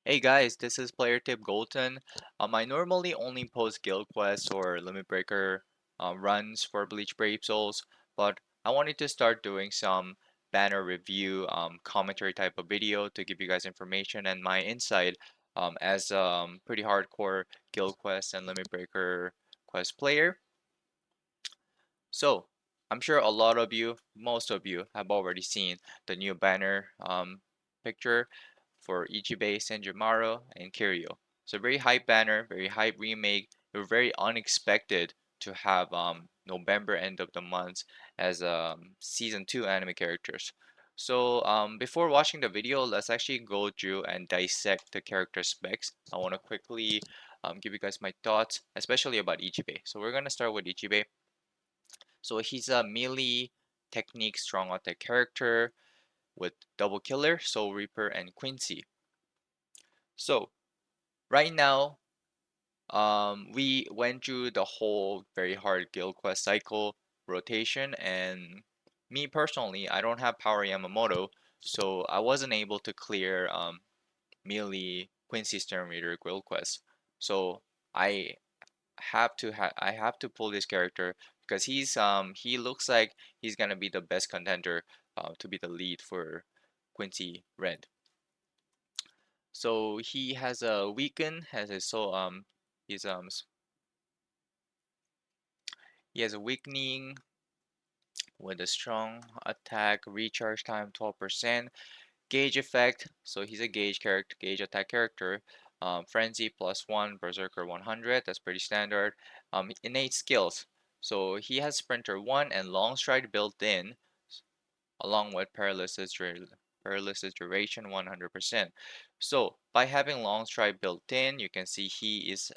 Hey guys, this is Player Tip Golden. I normally only post guild quests or limit breaker runs for Bleach Brave Souls, but I wanted to start doing some banner review commentary type of video to give you guys information and my insight as pretty hardcore guild quest and limit breaker quest player. So I'm sure a lot of you, most of you, have already seen the new banner picture for Ichibei, Senjumaru, and Kiryu. So very hype banner, very hype remake. They were very unexpected to have November end of the month as season 2 anime characters. So before watching the video, let's actually go through and dissect the character specs. I want to quickly give you guys my thoughts, especially about Ichibei. So we're gonna start with Ichibei. So he's a melee technique strong attack character with double killer, Soul Reaper, and Quincy. So right now, we went through the whole very hard guild quest cycle rotation, and me personally, I don't have Power Yamamoto, so I wasn't able to clear melee Quincy Stern Reader guild quest. So I I have to pull this character because he looks like he's gonna be the best contender to be the lead for Quincy Red. So he has a weaken, has a so he's he has a weakening with a strong attack, recharge time 12%, gauge effect. So he's a gauge character, gauge attack character. Frenzy +1, Berserker 100. That's pretty standard. Innate skills. So he has Sprinter 1 and Long Stride built in, along with paralysis duration 100%. So by having long stride built in, you can see he is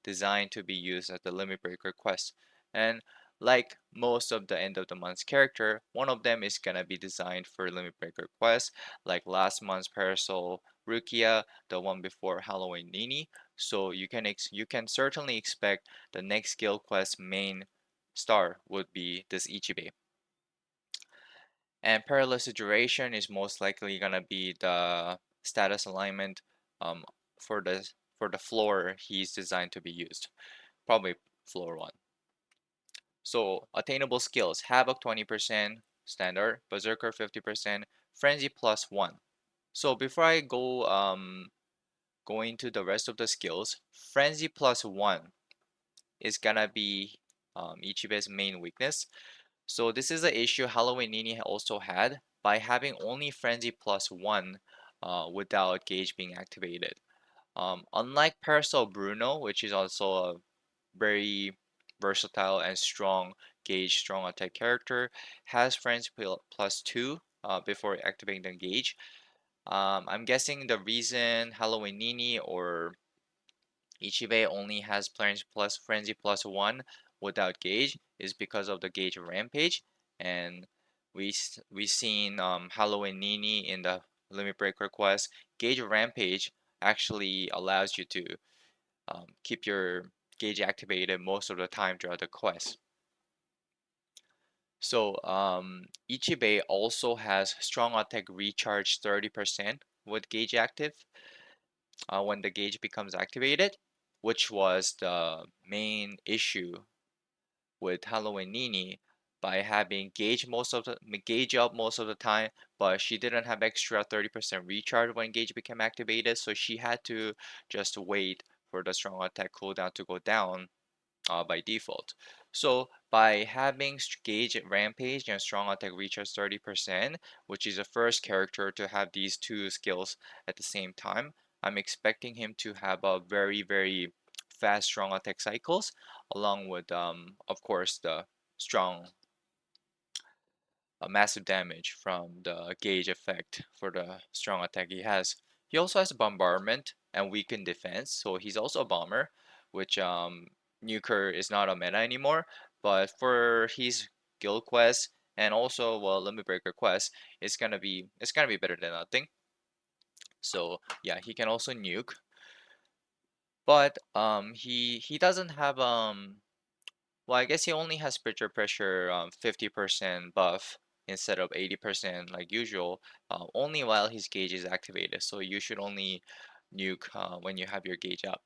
designed to be used as the limit breaker quest. And like most of the end of the month's character, one of them is gonna be designed for limit breaker quest, like last month's Parasol Rukia, the one before Halloween Nini. So you can certainly expect the next guild quest main star would be this Ichibei. And paralysis duration is most likely gonna be the status alignment um, for the floor he's designed to be used. Probably floor one. So attainable skills, Havoc 20%, standard, Berserker 50%, Frenzy +1. So before I go into the rest of the skills, Frenzy +1 is gonna be Ichibe's main weakness. So this is an issue Halloween Nini also had by having only Frenzy +1 without Gauge being activated. Unlike Parasol Bruno, which is also a very versatile and strong Gauge strong attack character, has Frenzy +2 before activating the Gauge. I'm guessing the reason Halloween Nini or Ichibe only has Frenzy +1 without Gauge is because of the Gauge Rampage, and we seen Halloween Nini in the Limit Breaker quest. Gauge Rampage actually allows you to keep your Gauge activated most of the time throughout the quest. So Ichibe also has strong attack recharge 30% with Gauge active when the gauge becomes activated, which was the main issue with Halloween Nini by having gauge up most of the time, but she didn't have extra 30% recharge when gauge became activated, so she had to just wait for the strong attack cooldown to go down by default. So by having Gauge Rampage and Strong Attack recharge 30%, which is the first character to have these two skills at the same time, I'm expecting him to have a very fast strong attack cycles, along with of course the strong massive damage from the gauge effect for the strong attack he has. He also has bombardment and weakened defense, so he's also a bomber, which Nuker is not a meta anymore. But for his guild quest and also well limit breaker quest, it's gonna be better than nothing. So yeah, he can also nuke, but he doesn't have well, I guess he only has spiritual pressure 50% buff instead of 80% like usual, only while his gauge is activated. So you should only nuke when you have your gauge up.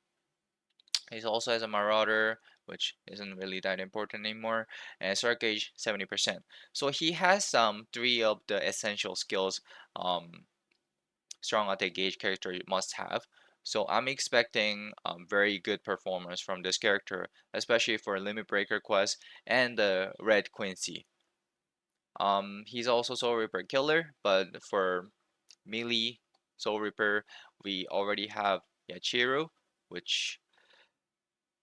He also has a Marauder, which isn't really that important anymore, and Sword Gauge 70%. So he has three of the essential skills strong attack gauge character must have. So I'm expecting very good performance from this character, especially for Limit Breaker quest and the Red Quincy. He's also Soul Reaper killer, but for melee Soul Reaper, we already have Yachiru, which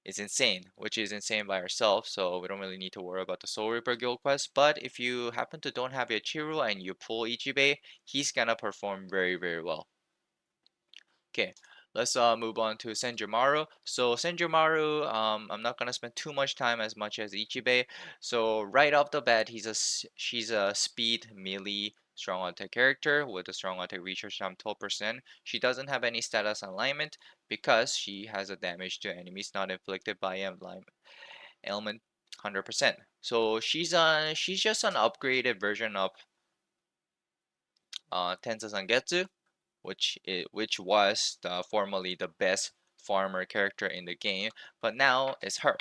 which is insane by herself, so we don't really need to worry about the Soul Reaper guild quest. But if you happen to don't have Yachiru and you pull Ichibei, he's gonna perform very, very well. Okay, let's move on to Senjumaru. So Senjumaru, I'm not gonna spend too much time as much as Ichibei. So right off the bat, she's a speed melee strong attack character with a strong attack recharge time 12%. She doesn't have any status alignment because she has a damage to enemies not inflicted by ailment 100%. So she's just an upgraded version of Tensa Zangetsu, which was formerly the best farmer character in the game, but now it's her.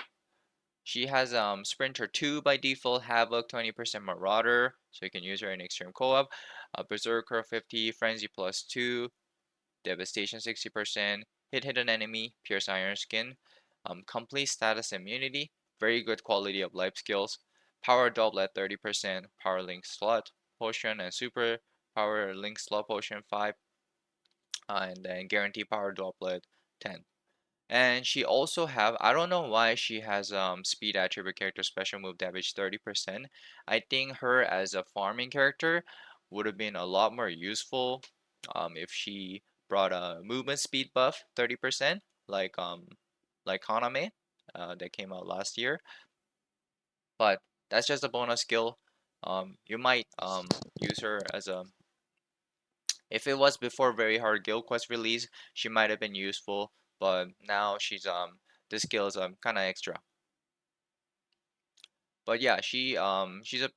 She has Sprinter 2 by default, Havoc 20% Marauder, so you can use her in Extreme Co-op, Berserker 50, Frenzy plus 2, Devastation 60%, hit an enemy, Pierce Iron Skin, complete status immunity, very good quality of life skills, Power Double at 30%, Power Link Slot Potion, and Super Power Link Slot Potion 5, and then Guarantee Power Droplet 10. And she also have, I don't know why she has speed attribute character special move damage 30%. I think her as a farming character would have been a lot more useful if she brought a movement speed buff 30% like Haname that came out last year. But that's just a bonus skill. You might use her as a if it was before Very Hard Guild Quest release, she might have been useful, but now this skill is kind of extra. But yeah, she's a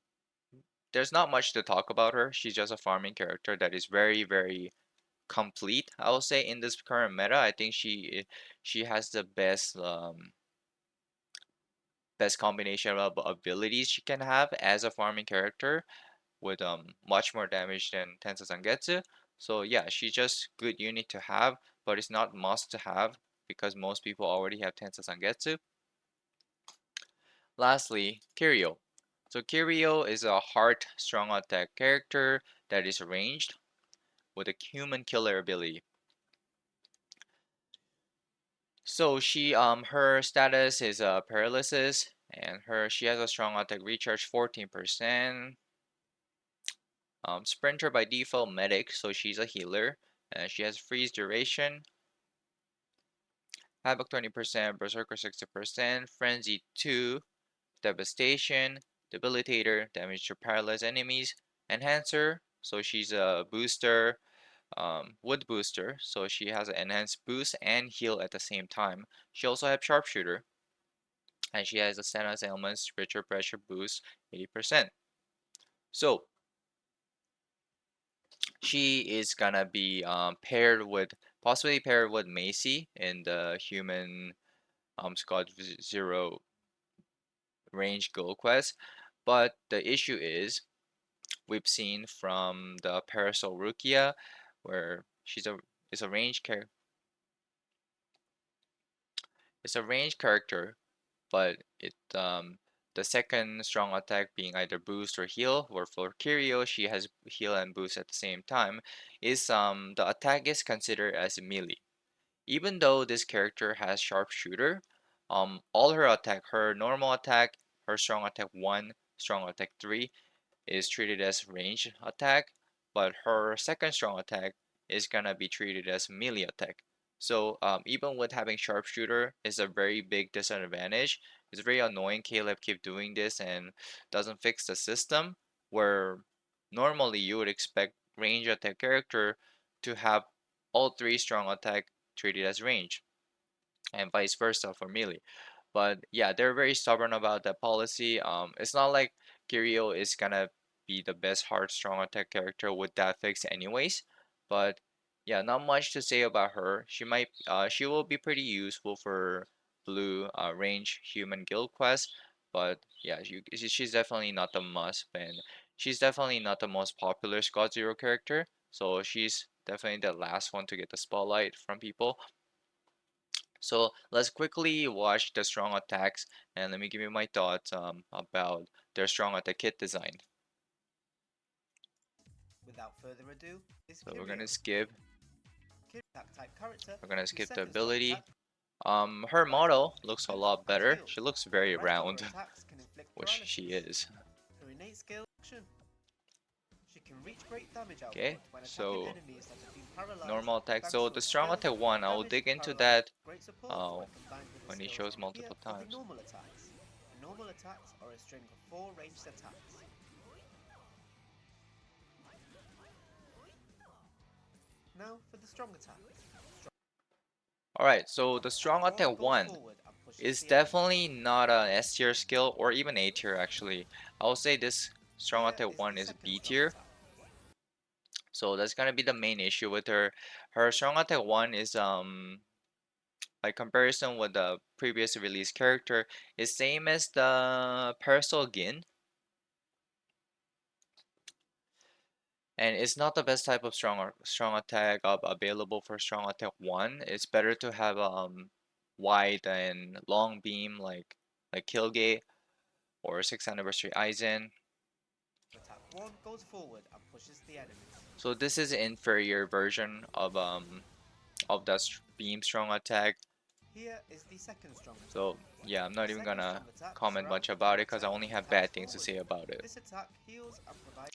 there's not much to talk about her. She's just a farming character that is very, very complete. I will say in this current meta, I think she has the best combination of abilities she can have as a farming character with much more damage than Tensa Zangetsu. So yeah, she's just good unit to have, but it's not must to have because most people already have Tensa Zangetsu. Lastly, Kiryu. So Kiryu is a heart strong attack character that is ranged with a human killer ability. So her status is paralysis and she has a strong attack recharge 14%. Sprinter by default medic, so she's a healer. And she has freeze duration, Havoc 20%, Berserker 60%, Frenzy 2, Devastation, Debilitator, damage to paralyzed enemies, Enhancer, so she's a booster, wood booster, so she has an enhanced boost and heal at the same time. She also has Sharpshooter, and she has a status ailments, richer pressure boost 80%. So she is gonna be possibly paired with Macy in the human Squad Zero range goal quest. But the issue we've seen from the Parasol Rukia, where she's a is a range character. It's a range character, but the second strong attack being either boost or heal, or for Kiryu she has heal and boost at the same time, is the attack is considered as melee. Even though this character has sharpshooter, all her normal attack, her strong attack 1, strong attack 3, is treated as range attack, but her second strong attack is gonna be treated as melee attack. So even with having sharpshooter is a very big disadvantage. It's very annoying Caleb keep doing this and doesn't fix the system where normally you would expect range attack character to have all three strong attack treated as range and vice versa for melee. But yeah, they're very stubborn about that policy. It's not like Kiryu is gonna be the best hard strong attack character with that fix anyways, but yeah, not much to say about her. She will be pretty useful for blue range human guild quest, but yeah, she's definitely not the must, and she's definitely not the most popular Squad Zero character, so she's definitely the last one to get the spotlight from people. So let's quickly watch the strong attacks, and let me give you my thoughts about their strong attack kit design. Without further ado, is So we're Kirio. gonna skip. Attack type character We're gonna whose skip the second strong ability. attack Her paralyzes, model looks a boosts, lot and better. She heals. looks very The rest of her round, attacks can inflict which she paralysis. is. Her innate skill action. She can reach great damage Okay, output when attacking so enemies that have been paralyzed normal attack. thanks So to the her strong skill, attack one, I will damage, dig into paralyze, that great support uh, when combined with the when he skills. shows Here multiple are the times. normal attacks. The normal attacks are a string of 4 ranged attacks. Now for the strong attack. Alright, so the strong Attack 1 attack goes 1 forward and pushes is the enemy. definitely not an S tier skill or even A tier actually. I will say this strong Here attack is the 1 is second B strong tier. attack. So that's gonna be the main issue with her. Her strong attack 1 is like comparison with the previous release character is same as the Parasol Gin, and it's not the best type of strong attack available for strong attack 1. It's better to have wide and long beam like Killgate or 6th anniversary Aizen. Attack 1 goes forward and pushes the enemy. So this is an inferior version of that beam strong attack. Here is the second strong attack. So yeah, I'm not The even second gonna strong attack comment surrounds much the about it because character I only and have attacks bad things to forward. say about it. This attack heals and provides.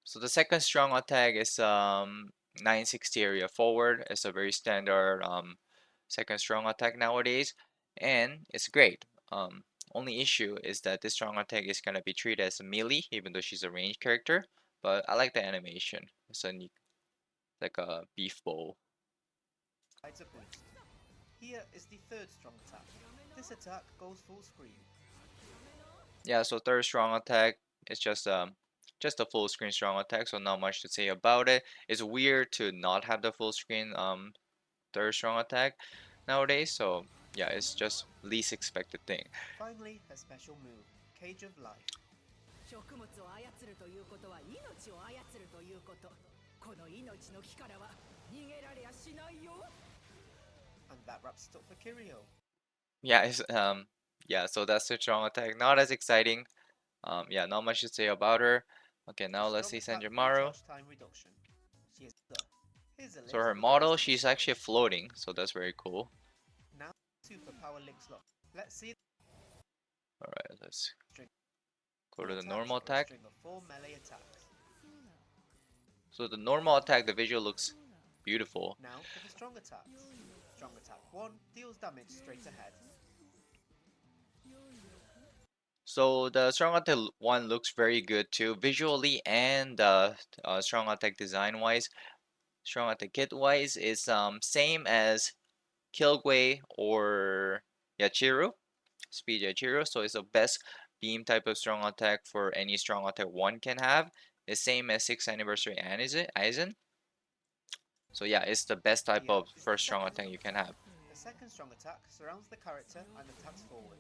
So the second strong attack is 960 area forward. It's a very standard second strong attack nowadays, and it's great. Only issue is that this strong attack is gonna be treated as a melee, even though she's a ranged character. But I like the animation. It's a neat, like a beef bowl. A boost. Here is the third strong attack. This attack goes full screen. Yeah, so third strong attack is just a full screen strong attack, so not much to say about it. It's weird to not have the full screen third strong attack nowadays, so yeah, it's just least expected thing. Finally, her special move, Cage of Life. 食物を操るということは命を操るということ。この命の木からは逃げられやしないよ。And that wraps it up for Kirio. Yeah, yeah, so that's the strong attack. Not as exciting. Yeah, not much to say about her. Okay, now let's see Strong attack Sanjamaru. recharge time reduction. She is the. Here's a So list her of the model, ways to she's destroy. actually floating, so that's very cool. Now, superpower links lock. Let's see. Alright, let's String go to the attacks normal or a attack. string of 4 melee attacks. So the normal attack, the visual looks beautiful. Now for the strong attacks. Strong attack 1 deals damage straight ahead. So the strong attack one looks very good too, visually and strong attack design wise. Strong attack kit wise is same as Kilgway or Yachiru, Speed Yachiru. So it's the best beam type of strong attack for any strong attack one can have. It's same as 6th anniversary Aizen. So yeah, it's the best type Here of is the first strong second attack you can attack. have. The second strong attack surrounds the character and attacks forward.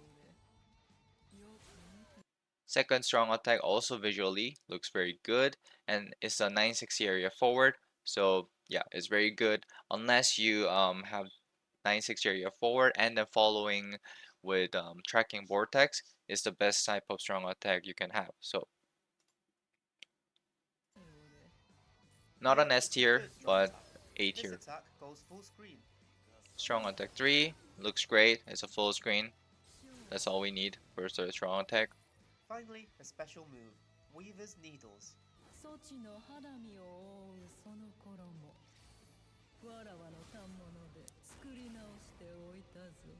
Second strong attack also visually looks very good, and it's a 960 area forward. So yeah, it's very good unless you have 960 area forward and then following with tracking vortex is the best type of strong attack you can have. So not Here an S is the tier, third strong but attack. A This tier. attack goes full screen. Strong attack 3 looks great. It's a full screen. That's all we need for the strong attack. Finally, a special move, Weaver's Needles. そちの肌身を覆うその衣。わらわの反物で作り直しておいたぞ。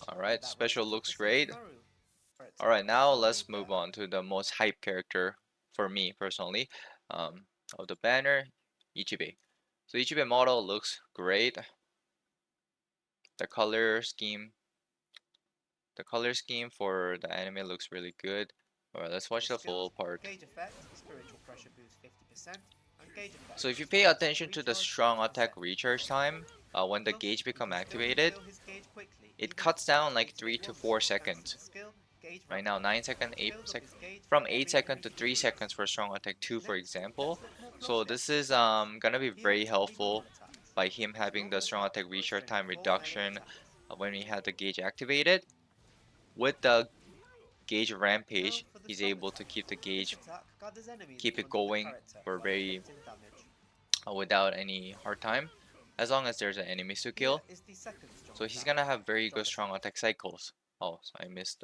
Alright, That special wraps up looks for great. Senjumaru. Alright, now So let's many move on to the most hype character for me personally of the banner, Ichibe. So Ichibe model looks great. The color scheme, the color scheme for the anime looks really good. Alright, let's watch the Skills, full part. Gauge effect, spiritual pressure boost 50%, Engage effect. So if you pay Strong attack attention to the recharge strong and attack set. recharge time, when the Plus, gauge you become can still activated, refill his gauge quickly, it even if cuts the gauge down like depletes 3 at to once, 4 thanks to seconds. the skill Gauge Right Ramp now, Up. 9 second, It 8 fills up sec his gauge for from 8 every second to increase he 3 completes. seconds for strong attack 2, for Next, example. let's look more So closely at this his is attacks. gonna be Here are very two helpful default attacks. by him having the Normal strong attack attack for a recharge string of time 4 melee reduction attacks. when we had the gauge activated. With the gauge Now rampage, for the he's strong able to attack. keep the This gauge, attack gathers enemies in keep it front of the going character for while very inflicting damage. without any hard time, as long as there's an enemy to Here kill. is the second strong So he's attack. gonna have very Strong good strong attack. attack cycles. Oh, so I missed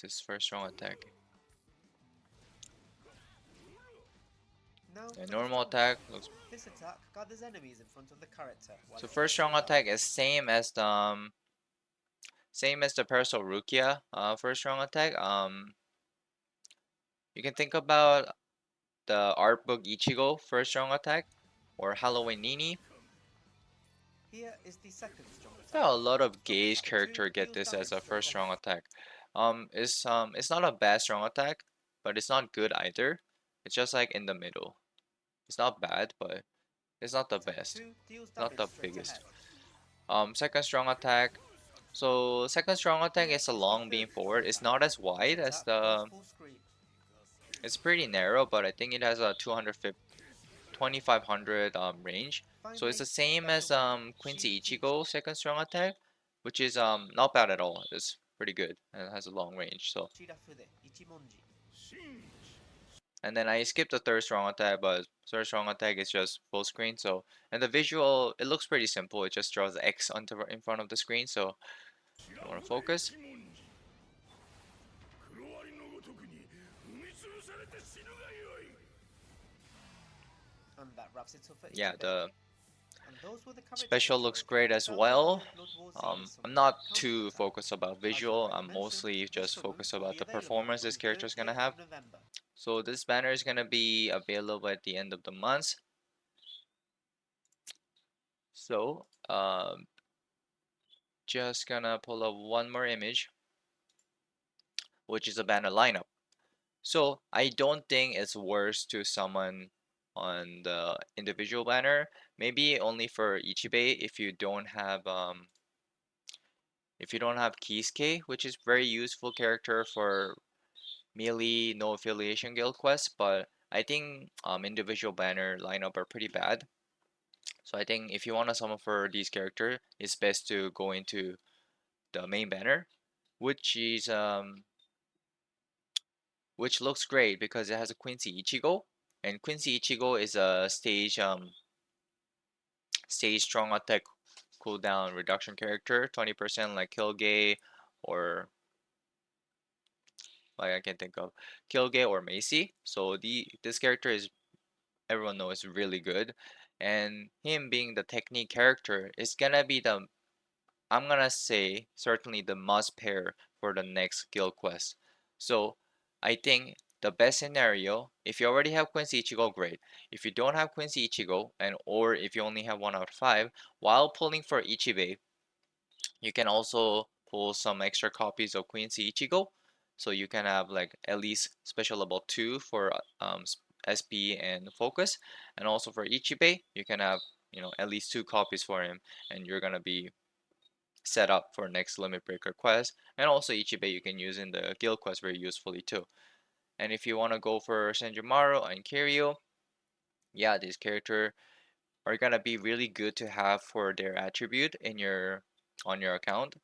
his first strong attack. Now And for the normal strong attack attack. looks. This attack gathers enemies in front of the character while So first inflicting strong attack damage. is same as the Parasol Rukia first strong attack. You can think about the art book Ichigo first strong attack or Halloween Nini. Here is the second strong attack. Yeah, a lot of Strong gauge attack 2 character get deals this as damage a to a first strong death. attack. It's not a bad strong attack, but it's not good either. It's just like in the middle. It's not bad, but it's not the Attack best. 2 deals Not damage the straight biggest. ahead. Second strong attack. So second strong attack Here is a is the long beam third strong forward. It's attack. not as This wide as attack goes the. full screen. It's pretty narrow, but I think it has a 250, 2500 range. So it's Finally, the the same special as banner, Quincy Future. Ichigo second strong attack, which is not bad at all. It's pretty good and it has a long range. So Shirafude, Ichimonji. and then I skipped the third strong attack, but third strong attack is just full screen. So and the visual it looks pretty simple. It just draws X onto in front of the screen. So you want to focus. And that wraps it up for Yeah, Ichibe. the And those were the character special looks intros great for the as Thousand well. Year Blood War series from I'm not too Counterattack. focused about As we visual. already I'm mentioned, mostly this just summon focused will about be the available performance from this the character is gonna 30th of have. November. So this banner is gonna be available at the end of the month. So just gonna pull up one more image, which is a banner lineup. So I don't think it's worth to summon on the individual banner. Maybe only for Ichibei if you don't have Kisuke, which is very useful character for melee no affiliation guild quests, but I think individual banner lineup are pretty bad. So I think if you want to summon for these characters, it's best to go into the main banner, which is which looks great because it has a Quincy Ichigo, and Quincy Ichigo is a stage strong attack cooldown reduction character, 20% like Kilgay or like I can think of Kilgay or Macy. So this character is everyone knows is really good, and him being the technique character is gonna be the I'm gonna say certainly the must pair for the next guild quest. So I think the best scenario, if you already have Quincy Ichigo, great. If you don't have Quincy Ichigo, and or if you only have 1 out of 5, while pulling for Ichibei, you can also pull some extra copies of Quincy Ichigo. So you can have like at least special level 2 for SP and focus, and also for Ichibei, you can have at least 2 copies for him, and you're gonna be set up for next limit breaker quest, and also Ichibei you can use in the guild quest very usefully too. And if you want to go for Senjumaru and Kiryu, yeah, these character are gonna be really good to have for their attribute in your on your account.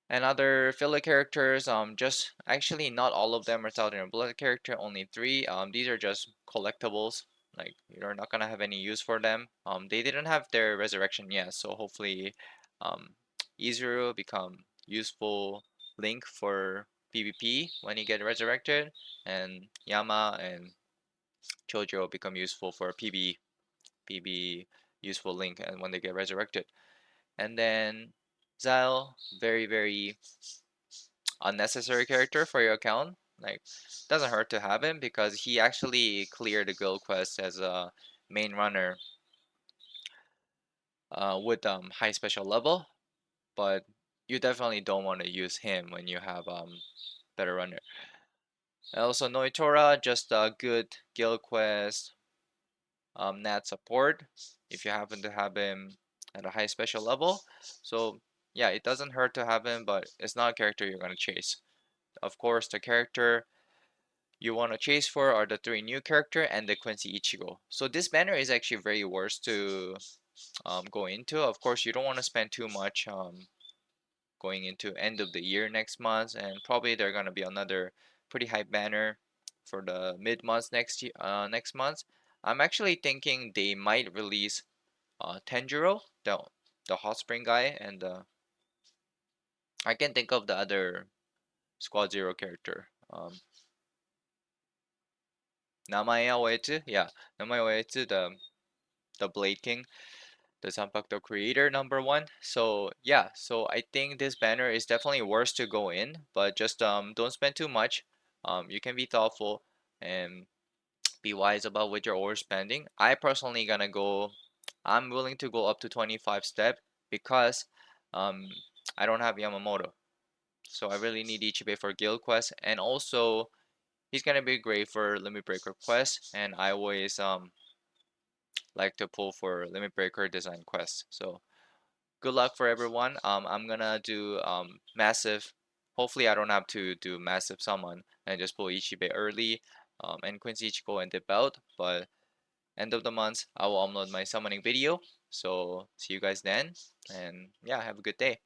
And other filler characters, just actually not all of them are Southern Blood character, only 3. These are just collectibles. Like you're not gonna have any use for them. They didn't have their resurrection yet, so hopefully, um, Izuru become useful link for PvP when you get resurrected, and Yama and Chojo become useful for PB useful link and when they get resurrected. And then Zal, very unnecessary character for your account. Like, doesn't hurt to have him because he actually cleared the guild quest as a main runner with high special level, but you definitely don't want to use him when you have better runner. And also Noitora, just a good guild quest, nat support if you happen to have him at a high special level. So yeah, it doesn't hurt to have him, but it's not a character you're gonna chase. Of course, the character you want to chase for are the three new character and the Quincy Ichigo. So this banner is actually very worse to go into. Of course, you don't want to spend too much going into end of the year next month, and probably they're gonna be another pretty hype banner for the mid months next month. I'm actually thinking they might release Tenjiro, the hot spring guy, and I can think of the other Squad Zero character. 名前を覚えつ? Yeah, 名前を覚えつ, the Blade King, the Zanpakuto creator number one. So yeah, so I think this banner is definitely worse to go in, but just don't spend too much. You can be thoughtful and be wise about what you're overspending. I'm willing to go up to 25 step because um I don't have Yamamoto. So I really need Ichibe for guild quest, and also he's gonna be great for limit breaker quest, and I always like to pull for limit breaker design quest. So good luck for everyone. I'm gonna do massive. Hopefully, I don't have to do massive summon and just pull Ichibe early, and Quincy Ichigo and dip out. But end of the month, I will upload my summoning video. So see you guys then, and yeah, have a good day.